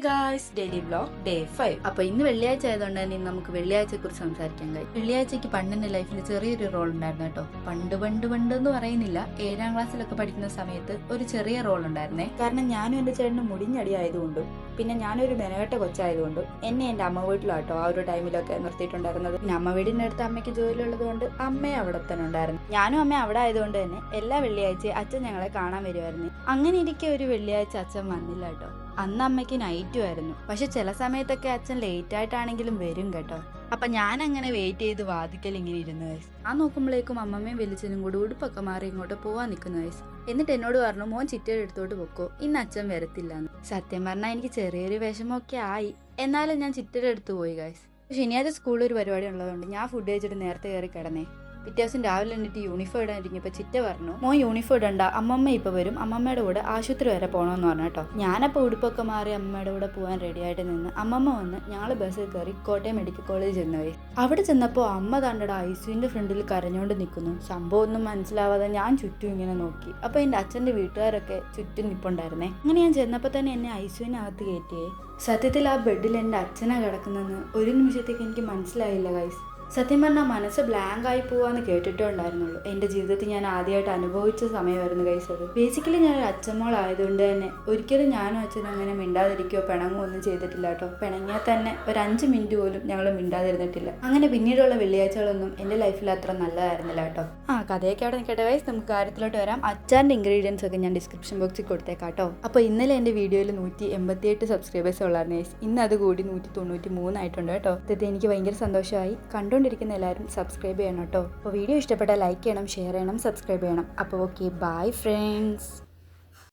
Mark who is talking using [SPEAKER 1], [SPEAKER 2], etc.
[SPEAKER 1] Guys, daily vlog day 5. അപ്പൊ ഇന്ന് വെള്ളിയാഴ്ച ആയതുകൊണ്ട് തന്നെ നമുക്ക് വെള്ളിയാഴ്ചയെ കുറിച്ച് സംസാരിക്കാൻ കഴിയും. വെള്ളിയാഴ്ചക്ക് പണ്ടെന്റെ ലൈഫിൽ ചെറിയൊരു റോൾ ഉണ്ടായിരുന്നു കേട്ടോ. പണ്ട് എന്ന് പറയുന്നില്ല, 7ാം ക്ലാസ്സിലൊക്കെ പഠിക്കുന്ന സമയത്ത് ഒരു ചെറിയ റോൾ ഉണ്ടായിരുന്നേ. കാരണം ഞാനും എന്റെ ചേട്ടനും മുടിഞ്ഞടി ആയതുകൊണ്ടും പിന്നെ ഞാനൊരു മെനകെട്ട കൊച്ചായതുകൊണ്ടും എന്നെ എന്റെ അമ്മ വീട്ടിലാട്ടോ ആ ഒരു ടൈമിലൊക്കെ നിർത്തിയിട്ടുണ്ടായിരുന്നത്. പിന്നെ അമ്മ വീടിന്റെ അടുത്ത് അമ്മയ്ക്ക് ജോലി ഉള്ളത് കൊണ്ട് അമ്മയെ അവിടെ തന്നെ ഉണ്ടായിരുന്നു. ഞാനും അമ്മ അവിടെ ആയതുകൊണ്ട് തന്നെ എല്ലാ വെള്ളിയാഴ്ചയും അച്ഛൻ ഞങ്ങളെ കാണാൻ വരുമായിരുന്നു. അങ്ങനെ ഇരിക്കെ ഒരു വെള്ളിയാഴ്ച അച്ഛൻ വന്നില്ല കേട്ടോ. അന്ന് അമ്മയ്ക്ക് നൈറ്റും ആയിരുന്നു. പക്ഷെ ചില സമയത്തൊക്കെ അച്ഛൻ ലേറ്റ് ആയിട്ടാണെങ്കിലും വരും കേട്ടോ. അപ്പൊ ഞാൻ അങ്ങനെ വെയിറ്റ് ചെയ്ത് വാതിക്കൽ ഇങ്ങനെ ഇരുന്നു വയസ്സ്. ആ നോക്കുമ്പോഴേക്കും അമ്മമ്മയും വലിച്ചനും കൂടി ഉടുപ്പൊക്കെ മാറി ഇങ്ങോട്ട് പോവാൻ നിൽക്കുന്ന വയസ്സ്. എന്നിട്ട് എന്നോട് പറഞ്ഞു, മോൻ ചിറ്റയുടെ എടുത്തോട്ട് പൊക്കോ, ഇന്ന് അച്ഛൻ വരത്തില്ലാന്ന്. സത്യം പറഞ്ഞാൽ എനിക്ക് ചെറിയൊരു വിഷമമൊക്കെ ആയി. എന്നാലും ഞാൻ ചിറ്റയുടെ അടുത്ത് പോയി ഗൈസ്. ശനിയാഴ്ച സ്കൂളിൽ ഒരു പരിപാടി ഉള്ളതുകൊണ്ട് ഞാൻ ഫുഡ് കഴിച്ചിട്ട് നേരത്തെ കയറി കിടന്നേ. പിറ്റേ ദിവസം രാവിലെ എന്നിട്ട് യൂണിഫോം ഇടാനിരിക്കുമ്പോൾ ചിറ്റ പറഞ്ഞു, മോൻ യൂണിഫോം ഇടണ്ട, അമ്മമ്മ ഇപ്പൊ വരും, അമ്മമ്മയുടെ കൂടെ ആശുപത്രി വരെ പോകണമെന്ന് പറഞ്ഞു കേട്ടോ. ഞാനപ്പോൾ ഉടുപ്പൊക്കെ മാറി അമ്മയുടെ കൂടെ പോകാൻ റെഡി ആയിട്ട് നിന്ന് അമ്മമ്മ വന്ന് ഞങ്ങൾ ബസ്സിൽ കയറി കോട്ടയം മെഡിക്കൽ കോളേജ് ചെന്നുപോയി. അവിടെ ചെന്നപ്പോൾ അമ്മ താണ്ടട ഐസിയുവിന്റെ ഫ്രണ്ടിൽ കരഞ്ഞുകൊണ്ട് നിൽക്കുന്നു. സംഭവം ഒന്നും മനസ്സിലാവാതെ ഞാൻ ചുറ്റും ഇങ്ങനെ നോക്കി. അപ്പൊ എന്റെ അച്ഛന്റെ വീട്ടുകാരൊക്കെ ചുറ്റും നിപ്പുണ്ടായിരുന്നേ. അങ്ങനെ ഞാൻ ചെന്നപ്പോൾ തന്നെ എന്നെ ഐസിയുവിനകത്ത് കയറ്റിയേ. സത്യത്തിൽ ആ ബെഡിൽ എൻ്റെ അച്ഛനാ കിടക്കുന്നതെന്ന് ഒരു നിമിഷത്തേക്ക് എനിക്ക് മനസ്സിലായില്ല ഗൈസ്. സത്യം പറഞ്ഞാൽ മനസ്സ് ബ്ലാങ്ക് ആയി പോവാന്ന് കേട്ടിട്ടേ ഉണ്ടായിരുന്നുള്ളൂ. എൻ്റെ ജീവിതത്തിൽ ഞാൻ ആദ്യമായിട്ട് അനുഭവിച്ച സമയമായിരുന്നു ഗൈസ് അത്. ബേസിക്കലി ഞാനൊരു അച്ഛമ്മോളായതുകൊണ്ട് തന്നെ ഒരിക്കലും ഞാനും അച്ഛനും അങ്ങനെ മിണ്ടാതിരിക്കുകയോ പിണങ്ങുകയോ ഒന്നും ചെയ്തിട്ടില്ല കേട്ടോ. പിണങ്ങിയാൽ തന്നെ ഒരു 5 മിനിറ്റ് പോലും ഞങ്ങൾ മിണ്ടാതിരുന്നിട്ടില്ല. അങ്ങനെ പിന്നീടുള്ള വെള്ളിയാഴ്ചകളൊന്നും എൻ്റെ ലൈഫിൽ അത്ര നല്ലതായിരുന്നില്ല കേട്ടോ. കഥയൊക്കെ അവിടെ നിൽക്കട്ടെ ഗൈസ്, നമുക്ക് കാര്യത്തിലോട്ട് വരാം. അച്ചാറിൻ്റെ ഇൻഗ്രീഡിയൻസ് ഒക്കെ ഞാൻ ഡിസ്ക്രിപ്ഷൻ ബോക്സിൽ കൊടുത്തേക്കാം കേട്ടോ. അപ്പോൾ ഇന്നലെ എൻ്റെ വീഡിയോയിൽ 188 സബ്സ്ക്രൈബേഴ്സ് ഉള്ളായിരുന്നു ഗൈസ്. ഇന്ന് അത് കൂടി 193 ആയിട്ടുണ്ട് കേട്ടോ. ഇത് എനിക്ക് ഭയങ്കര സന്തോഷമായി. കണ്ടുകൊണ്ടിരിക്കുന്ന എല്ലാവരും സബ്സ്ക്രൈബ് ചെയ്യണം കേട്ടോ. അപ്പോൾ വീഡിയോ ഇഷ്ടപ്പെട്ടാൽ ലൈക്ക് ചെയ്യണം, ഷെയർ ചെയ്യണം, സബ്സ്ക്രൈബ് ചെയ്യണം. അപ്പോൾ ഓക്കെ, ബൈ ഫ്രണ്ട്സ്.